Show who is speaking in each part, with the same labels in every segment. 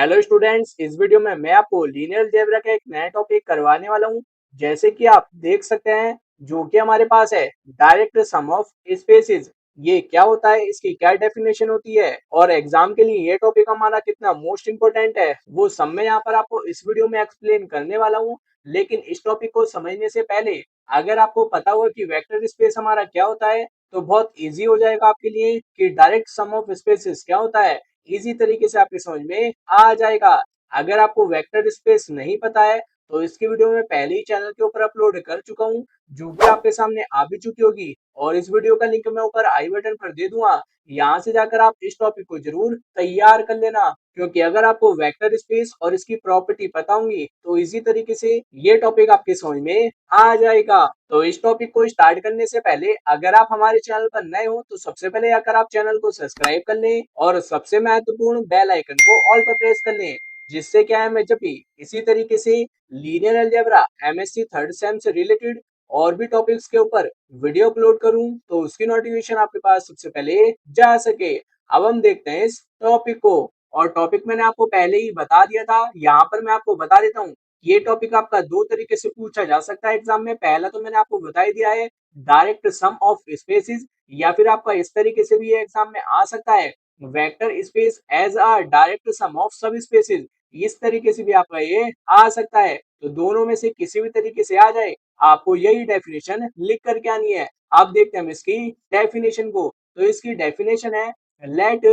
Speaker 1: Hello students, इस video में मैं आपको लीनियर अलजेब्रा का एक नया टॉपिक करवाने वाला हूं। जैसे कि आप देख सकते हैं, जो कि हमारे पास है डायरेक्ट सम ऑफ स्पेसिस। ये क्या होता है, इसकी क्या डेफिनेशन होती है और एग्जाम के लिए ये टॉपिक हमारा कितना मोस्ट इंपोर्टेंट है, वो सब मैं यहाँ पर आपको इस वीडियो में एक्सप्लेन करने वाला हूँ। लेकिन इस टॉपिक को समझने से पहले अगर आपको पता हो कि वेक्टर स्पेस हमारा क्या होता है, तो बहुत ईजी हो जाएगा आपके लिए कि डायरेक्ट सम ऑफ स्पेसिस क्या होता है। इजी तरीके से आपके समझ में आ जाएगा। अगर आपको वेक्टर स्पेस नहीं पता है, तो इसकी वीडियो में पहले ही चैनल के ऊपर अपलोड कर चुका हूँ, जो कि आपके सामने आ भी चुकी होगी। और इस वीडियो का लिंक मैं ऊपर आई बटन पर दे दूंगा, यहाँ से जाकर आप इस टॉपिक को जरूर तैयार कर लेना। क्योंकि अगर आपको वेक्टर स्पेस और इसकी प्रॉपर्टी पता होंगी, तो इसी तरीके से ये टॉपिक आपके समझ में आ जाएगा। तो इस टॉपिक को स्टार्ट करने से पहले अगर आप हमारे चैनल पर नए हो, तो सबसे पहले आकर आप चैनल को सब्सक्राइब कर लें और सबसे महत्वपूर्ण बेल आइकन को ऑल पर प्रेस कर लें, जिससे क्या है, मैं जब भी इसी तरीके से linear algebra MSc third same से रिलेटेड और भी टॉपिक्स के ऊपर वीडियो अपलोड करूं, तो उसकी नोटिफिकेशन आपके पास सबसे पहले जा सके। अब हम देखते हैं इस टॉपिक को। और टॉपिक मैंने आपको पहले ही बता दिया था, यहाँ पर मैं आपको बता देता हूँ। ये टॉपिक आपका दो तरीके से पूछा जा सकता है एग्जाम में। पहला तो मैंने आपको बता ही दिया है, डायरेक्ट सम ऑफ स्पेसिस, या फिर आपका इस तरीके से भी ये एग्जाम में आ सकता है, vector space as a direct sum of subspaces. इस तरीके से भी आपका ये आ सकता है। तो दोनों में से किसी भी तरीके से आ जाए, आपको यही डेफिनेशन लिख करके आनी है। आप देखते हैं हम इसकी डेफिनेशन को। तो इसकी डेफिनेशन है, let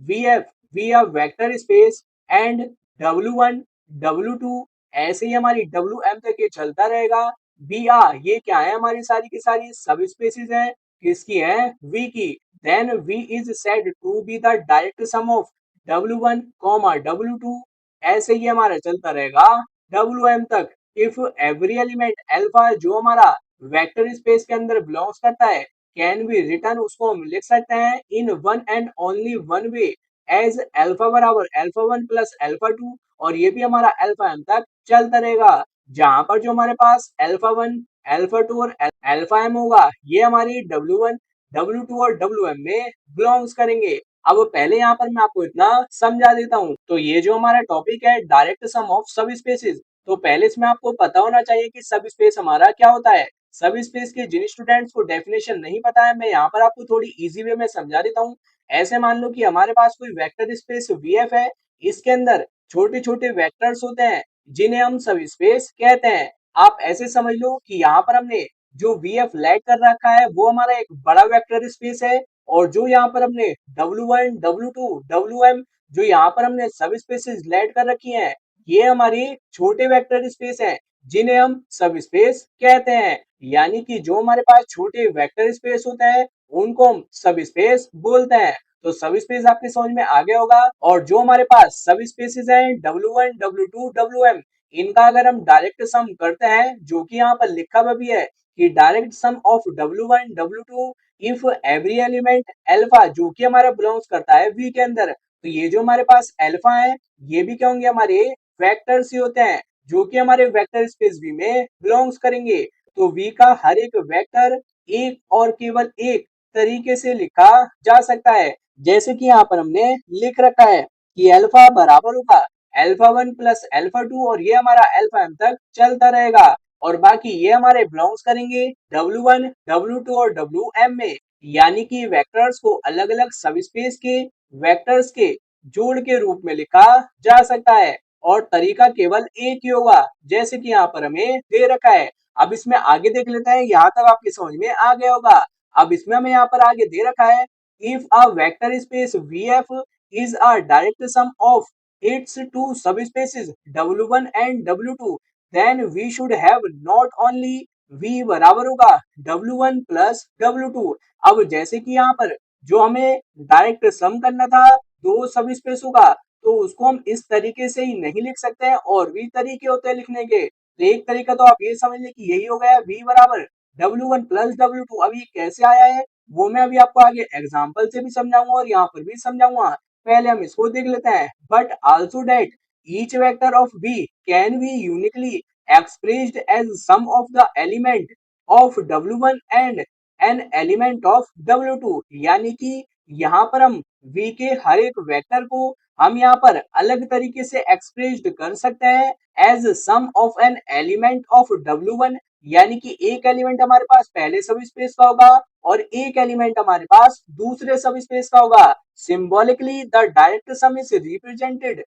Speaker 1: V F be a vector space and W1 W2, ऐसे ही हमारी WM तक ये चलता रहेगा। बी आर, ये क्या है, हमारी सारी की सारी सब स्पेसिस है। किसकी है? वी की। देन V is said to be the direct sum of W1 W2, ऐसे ही हमारा चलता रहेगा WM तक। इफ एवरी एलिमेंट अल्फा, जो हमारा वेक्टर स्पेस के अंदर बिलोंग्स करता है, कैन बी रिटर्न, उसको हम लिख सकते हैं in one and only one way, as alpha बराबर अल्फा 1 प्लस अल्फा 2। और ये भी हमारा अल्फा एम तक चलता रहेगा, जहां पर जो हमारे पास अल्फा 1 अल्फा 2 और अल्फा एम होगा, ये हमारी W1 W2 और WM में बिलोंग्स करेंगे। अब पहले यहाँ पर मैं आपको इतना समझा देता हूँ। तो ये जो हमारा टॉपिक है डायरेक्ट सम ऑफ सब स्पेसिस, तो पहले इसमें आपको पता होना चाहिए कि सब स्पेस हमारा क्या होता है। सब स्पेस के जिन स्टूडेंट्स को डेफिनेशन नहीं पता है, मैं यहाँ पर आपको थोड़ी इजी वे में समझा देता हूँ। ऐसे मान लो कि हमारे पास कोई वेक्टर स्पेस VF है, इसके अंदर छोटे छोटे वेक्टर्स होते हैं, जिन्हें हम सब स्पेस कहते हैं। आप ऐसे समझ लो कि यहाँ पर हमने जो VF लैग कर रखा है, वो हमारा एक बड़ा वेक्टर स्पेस है। और जो यहाँ पर हमने W1 W2 WM, जो यहाँ पर हमने सब स्पेसेस लैड कर रखी हैं, ये हमारी छोटे वेक्टर स्पेस हैं, जिन्हें हम सब स्पेस कहते हैं। यानी कि जो हमारे पास छोटे वेक्टर स्पेस होते हैं, उनको हम सब स्पेस बोलते हैं। तो सब स्पेस आपके समझ में आ गया होगा। और जो हमारे पास सब स्पेसेस हैं W1 W2 WM, इनका अगर हम डायरेक्ट सम करते हैं, जो कि यहाँ पर लिखा हुआ भी है कि direct sum of W1 W2 if every element alpha, जो कि हमारा बिलोंग्स करता है V के अंदर। तो ये जो हमारे पास अल्फा है, ये भी क्या होंगे, हमारे वेक्टर्स ही होते हैं, जो कि हमारे वेक्टर स्पेस V में बिलोंग्स करेंगे। तो V का हर एक वेक्टर एक और केवल एक तरीके से लिखा जा सकता है। जैसे कि यहाँ पर हमने लिख रखा है कि अल्फा बराबर होगा अल्फा 1 प्लस अल्फा 2, और ये हमारा अल्फा m तक चलता रहेगा। और बाकी ये हमारे बिलोंग्स करेंगे W1 W2 और WM में। यानी कि वेक्टर्स को अलग अलग सब स्पेस के वेक्टर्स के जोड़ के रूप में लिखा जा सकता है, और तरीका केवल एक ही होगा, जैसे कि यहाँ पर हमें दे रखा है। अब इसमें आगे देख लेते हैं, यहाँ तक आपकी समझ में आ गया होगा। अब इसमें हमें यहाँ पर आगे दे रखा है, if a vector space VF is a direct sum of its two subspaces W1 and W2, then we should have not only V बराबर होगा W1 प्लस W2। अब जैसे कि यहाँ पर जो हमें डायरेक्ट सम करना था दो सब स्पेसों का, तो उसको हम इस तरीके से ही नहीं लिख सकते हैं, और भी तरीके होते हैं लिखने के। तो एक तरीका तो आप ये समझ लें कि यही हो गया, V बराबर W1 प्लस W2। अब ये कैसे आया है, वो मैं अभी आपको आगे एग्जाम्पल से भी समझाऊंगा और यहाँ पर भी समझाऊंगा। पहले हम इसको देख लेते हैं। But also that each vector of V can be uniquely expressed as sum of the element of W1 and an element of W2। यानी कि यहाँ पर हम V के हर एक वेक्टर को हम यहाँ पर अलग तरीके से एक्सप्रेस्ड कर सकते हैं as sum of an element of W1, यानी कि एक एलिमेंट हमारे पास पहले सब स्पेस का होगा और एक एलिमेंट हमारे पास दूसरे सब स्पेस का होगा। Symbolically the direct some is represented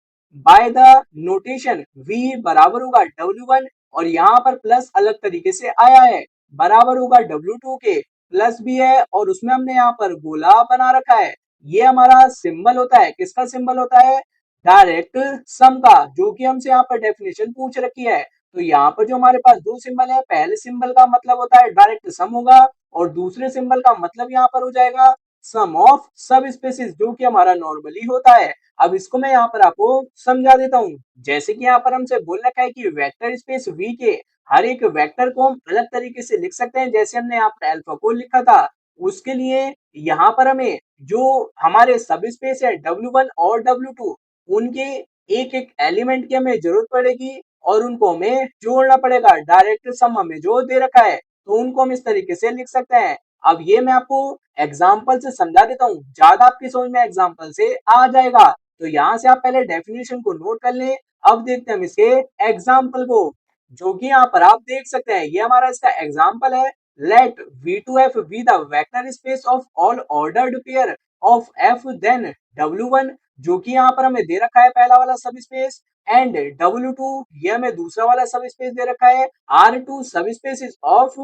Speaker 1: by the notation V बराबर होगा W1, और यहाँ पर प्लस अलग तरीके से आया है, बराबर होगा W2 के, प्लस भी है और उसमें हमने यहाँ पर गोला बना रखा है। ये हमारा सिंबल होता है, किसका सिंबल होता है? डायरेक्ट सम का, जो कि हमसे यहाँ पर डेफिनेशन पूछ रखी है। तो यहाँ पर जो हमारे पास दो सिंबल है, पहले सिंबल का मतलब होता है डायरेक्ट सम होगा और दूसरे सिंबल का मतलब यहाँ पर हो जाएगा सम ऑफ सब स्पेसिस, जो कि हमारा नॉर्मली होता है। अब इसको मैं यहाँ पर आपको समझा देता हूँ। जैसे कि यहाँ पर हमसे बोल रखा है कि वेक्टर स्पेस V के हर एक वेक्टर को हम अलग तरीके से लिख सकते हैं, जैसे हमने यहाँ पर अल्फा को लिखा था। उसके लिए यहाँ पर हमें जो हमारे सब स्पेस है W1 और W2, उनके एक एक एलिमेंट की हमें जरूरत पड़ेगी और उनको हमें जोड़ना पड़ेगा। डायरेक्ट सम हमें जो दे रखा है तो उनको हम इस तरीके से लिख सकते हैं। अब ये मैं आपको एग्जाम्पल से समझा देता हूँ, ज्यादा आपकी समझ में एग्जाम्पल से आ जाएगा। तो यहाँ से आप पहले डेफिनेशन को नोट कर लें। अब देखते हैं हम इसके एग्जाम्पल को, जो कि यहाँ पर आप देख सकते हैं। ये हमारा इसका एग्जाम्पल है। Let V2F be the vector space of all ordered pair of F then W1, जो कि यहाँ पर हमें दे रखा है पहला वाला सब स्पेस, एंड W2 ये हमें दूसरा वाला सब स्पेस दे रखा है। R2 सब spaces of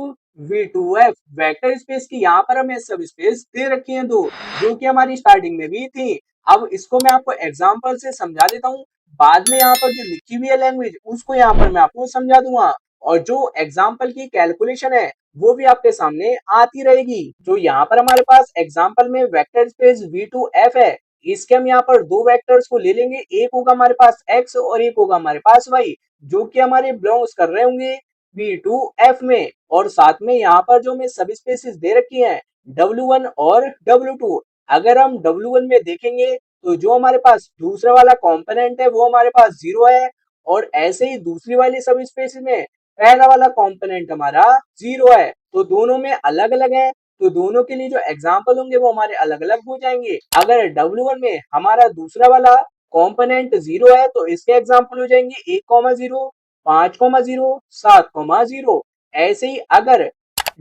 Speaker 1: V2F, vector space की यहाँ पर हमें सब स्पेस दे रखी है दो, जो कि हमारी स्टार्टिंग में भी थी। अब इसको मैं आपको एग्जाम्पल से समझा देता हूँ, बाद में यहाँ पर जो लिखी हुई है लैंग्वेज उसको यहाँ पर मैं आपको समझा दूंगा, और जो एग्जाम्पल की कैलकुलेशन है वो भी आपके सामने आती रहेगी। जो यहाँ पर हमारे पास एग्जाम्पल में वेक्टर स्पेस V2F है, इसके हम यहाँ पर दो वेक्टर्स को ले लेंगे, एक होगा हमारे पास x और एक होगा हमारे पास y, जो कि हमारे बिलोंग्स कर रहे होंगे V2F में। और साथ में यहाँ पर जो हमें सब स्पेसिस दे रखी है W1 और W2, अगर हम W1 में देखेंगे तो जो हमारे पास दूसरा वाला कंपोनेंट है वो हमारे पास 0 है, और ऐसे ही दूसरी वाली सब स्पेसिस में पहला वाला कंपोनेंट हमारा 0 है। तो दोनों में अलग अलग है, तो दोनों के लिए जो एग्जाम्पल होंगे वो हमारे अलग अलग हो जाएंगे। अगर W1 में हमारा दूसरा वाला कंपोनेंट 0 है तो इसके एग्जाम्पल हो जाएंगे 1,0, 5,0, 7,0। ऐसे ही अगर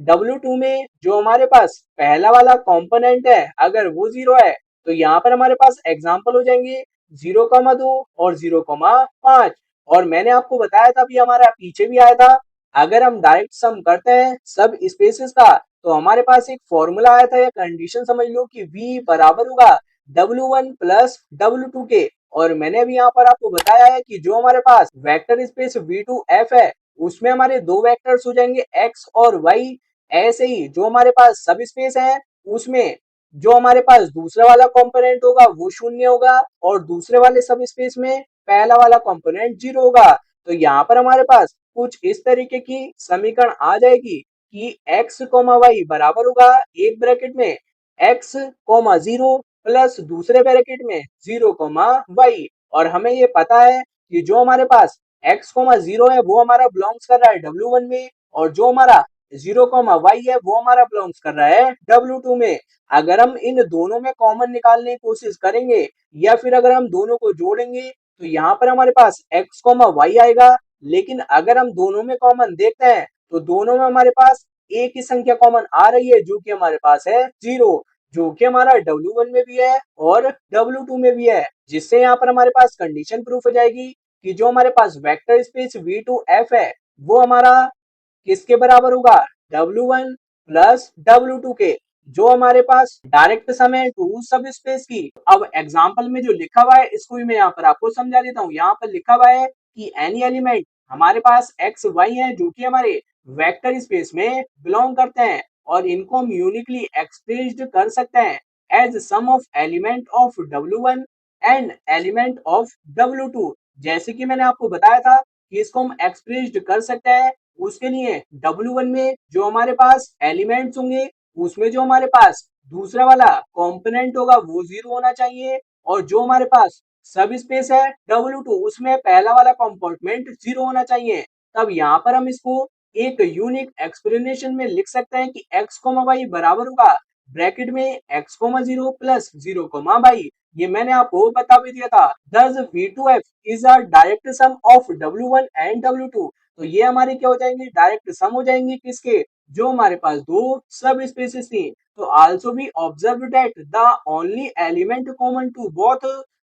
Speaker 1: W2 में जो हमारे पास पहला वाला कंपोनेंट है अगर वो 0 है तो यहाँ पर हमारे पास एग्जाम्पल हो जाएंगे 0,2 और 0,5। और मैंने आपको बताया था, अभी हमारा पीछे भी आया था, अगर हम डायरेक्ट सम करते हैं सब स्पेसेस का तो हमारे पास एक फॉर्मूला आया था या कंडीशन समझ लो कि V बराबर होगा W1 प्लस W2 के। और मैंने भी यहाँ पर आपको बताया है कि जो हमारे पास वेक्टर स्पेस V2F है उसमें हमारे दो वेक्टर्स हो जाएंगे x और y। ऐसे ही जो हमारे पास सब स्पेस है उसमें जो हमारे पास दूसरा वाला कंपोनेंट होगा वो 0 होगा और दूसरे वाले सब स्पेस में पहला वाला कंपोनेंट 0 होगा। तो यहाँ पर हमारे पास कुछ इस तरीके की समीकरण आ जाएगी कि x, y बराबर होगा एक ब्रैकेट में x, 0 प्लस दूसरे ब्रैकेट में 0, y। और हमें ये पता है कि जो हमारे पास x, 0 है वो हमारा बिलोंग्स कर रहा है W1 में, और जो हमारा 0, y है वो हमारा बिलोंग्स कर रहा है W2 में। अगर हम इन दोनों में कॉमन निकालने की कोशिश करेंगे या फिर अगर हम दोनों को जोड़ेंगे तो यहाँ पर हमारे पास x, y आएगा। लेकिन अगर हम दोनों में कॉमन देखते हैं तो दोनों में हमारे पास एक ही संख्या कॉमन आ रही है जो कि हमारे पास है 0, जो कि हमारा W1 में भी है और W2 में भी है, जिससे यहाँ पर हमारे पास कंडीशन प्रूफ हो जाएगी कि जो हमारे पास वेक्टर स्पेस V2F है वो हमारा किसके बराबर होगा W1 प्लस W2 के, जो हमारे पास डायरेक्ट सम है टू सब स्पेस की। अब एग्जाम्पल में जो लिखा हुआ है इसको भी मैं यहाँ पर आपको समझा देता हूँ। यहाँ पर लिखा हुआ है कि एनी एलिमेंट हमारे पास x, y है जो कि हमारे वेक्टर स्पेस में बिलोंग करते हैं, और इनको हम यूनिकली एक्सप्रेस्ड कर सकते हैं as sum of element of W1 and element of W2। जैसे कि मैंने आपको बताया था कि इसको हम एक्सप्रेस्ड कर सकते हैं। उसके लिए W1 में जो हमारे पास एलिमेंट्स होंगे उसमें जो हमारे पास दूसरा वाला कंपोनेंट होगा वो 0 होना चाहिए, और जो हमारे पास सब स्पेस है W2 उसमें पहला वाला कंपोनेंट 0 होना चाहिए। तब यहाँ पर हम इसको एक यूनिक एक्सप्लेनेशन में लिख सकते हैं कि x, y बराबर होगा ब्रैकेट में x, 0 प्लस 0, y, ये मैंने आपको बता भी दिया था। Thus V2F is a direct sum of W1 and W2। तो ये हमारी क्या हो जाएंगी, डायरेक्ट सम हो जाएंगी किसके, जो हमारे पास दो सब स्पेसिस थी। तो also we observe that the only element common to both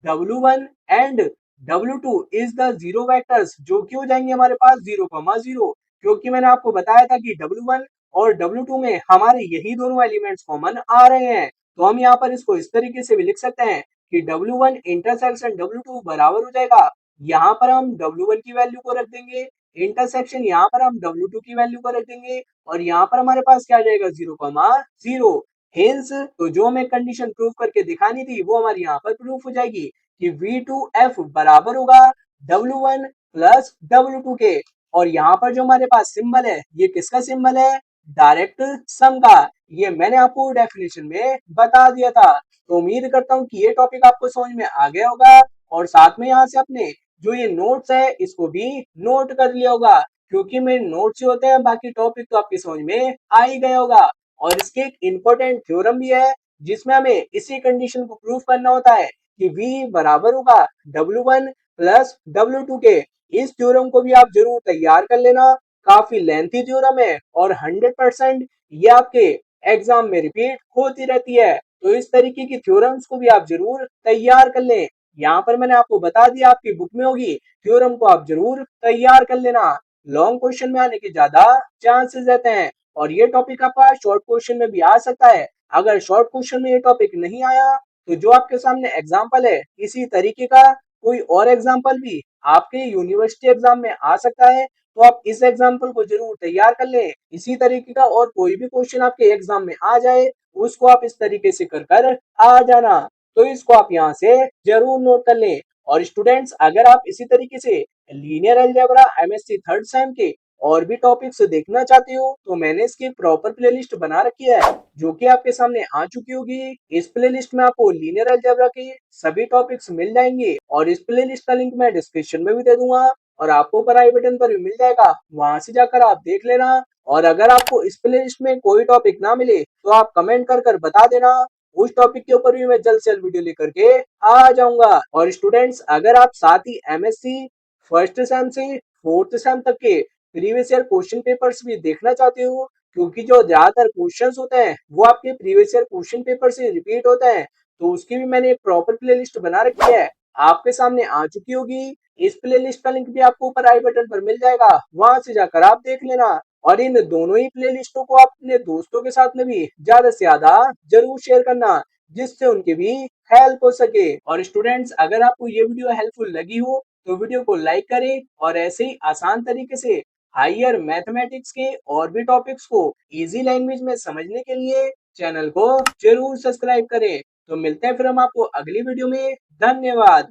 Speaker 1: W1 and W2 is the zero vectors, जो कि हो जाएंगे हमारे पास 0,0, क्योंकि मैंने आपको बताया था कि W1 और W2 में हमारे यही दोनों एलिमेंट्स कॉमन आ रहे हैं। तो हम यहाँ पर इसको इस तरीके से भी लिख सकते हैं कि W1 इंटरसेक्शन W2 बराबर हो जाएगा, यहाँ पर हम W1 की वैल्यू को रख देंगे, इंटरसेक्शन यहाँ पर हम W2 की वैल्यू को रख देंगे, और यहाँ पर हमारे पास क्या आ जाएगा 0,0। हेंस तो जो हमें कंडीशन प्रूव करके दिखानी थी वो हमारी यहाँ पर प्रूफ हो जाएगी कि V2F बराबर होगा W1 प्लस W2 के। और यहाँ पर जो हमारे पास सिंबल है ये किसका सिंबल है, डायरेक्ट सम का। ये मैंने आपको डेफिनेशन में बता दिया था। तो उम्मीद करता हूँ कि ये टॉपिक आपको समझ में आ गया होगा, और साथ में यहाँ से अपने जो ये नोट्स है इसको भी नोट कर लिया होगा, क्योंकि मेरे नोट्स जो होते हैं बाकी टॉपिक तो आपकी समझ में आ ही गया होगा। और इसके एक इम्पोर्टेंट थ्योरम भी है जिसमें हमें इसी कंडीशन को प्रूफ करना होता है कि V बराबर होगा W1 प्लस W2 के। इस थ्योरम को भी आप जरूर तैयार कर लेना, काफी लेंथी थ्योरम है और 100% ये आपके एग्जाम में रिपीट होती रहती है। तो इस तरीके की थ्योरम्स को भी आप जरूर तैयार कर लें। यहाँ पर मैंने आपको बता दिया आपकी बुक में होगी, थ्योरम को आप जरूर तैयार कर लेना। लॉन्ग क्वेश्चन में आने के ज्यादा चांसेस रहते हैं, और ये टॉपिक आपका शॉर्ट क्वेश्चन में भी आ सकता है। अगर शॉर्ट क्वेश्चन में ये टॉपिक नहीं आया तो जो आपके सामने एग्जाम्पल है इसी तरीके का कोई और एग्जाम्पल भी आपके यूनिवर्सिटी एग्जाम में आ सकता है, तो आप इस एग्जाम्पल को जरूर तैयार कर लें। इसी तरीके का और कोई भी क्वेश्चन आपके एग्जाम में आ जाए उसको आप इस तरीके से कर आ जाना। तो इसको आप यहाँ से जरूर नोट कर लें। और स्टूडेंट्स अगर आप इसी तरीके से linear algebra MSc third same के और भी टॉपिक्स देखना चाहते हो तो मैंने इसकी प्रॉपर प्लेलिस्ट बना रखी है जो कि आपके सामने आ चुकी होगी। इस प्लेलिस्ट में आपको लीनियर अलजेब्रा के सभी टॉपिक्स मिल जाएंगे, और इस प्लेलिस्ट का लिंक मैं डिस्क्रिप्शन में भी दे दूंगा, और आपको ऊपर आई बटन पर भी मिल जाएगा, वहां से जाकर आप देख लेना। और अगर आपको इस प्लेलिस्ट में कोई टॉपिक ना मिले तो आप कमेंट कर बता देना, उस टॉपिक के ऊपर भी मैं जल्द से जल्द वीडियो लेकर के आ जाऊंगा। और स्टूडेंट्स अगर आप साथ ही एमएससी फर्स्ट सेम से फोर्थ सेम तक के प्रीवियस ईयर क्वेश्चन पेपर्स भी देखना चाहते हो, क्योंकि जो ज्यादातर क्वेश्चंस होते हैं वो आपके प्रीवियस ईयर क्वेश्चन पेपर से रिपीट होते हैं, तो उसकी भी मैंने एक प्रॉपर प्लेलिस्ट बना रखी है, आपके सामने आ चुकी होगी। इस प्लेलिस्ट का लिंक भी आपको ऊपर आई बटन पर मिल जाएगा, वहां से जाकर आप देख लेना। और इन दोनों ही प्लेलिस्टों को आप अपने दोस्तों के साथ में भी ज्यादा से ज्यादा जरूर शेयर करना, जिससे उनकी भी हेल्प हो सके। और स्टूडेंट्स अगर आपको ये वीडियो हेल्पफुल लगी हो तो वीडियो को लाइक करें, और ऐसे ही आसान तरीके से हायर मैथमेटिक्स के और भी टॉपिक्स को इजी लैंग्वेज में समझने के लिए चैनल को जरूर सब्सक्राइब करें। तो मिलते हैं फिर हम आपको अगली वीडियो में। धन्यवाद।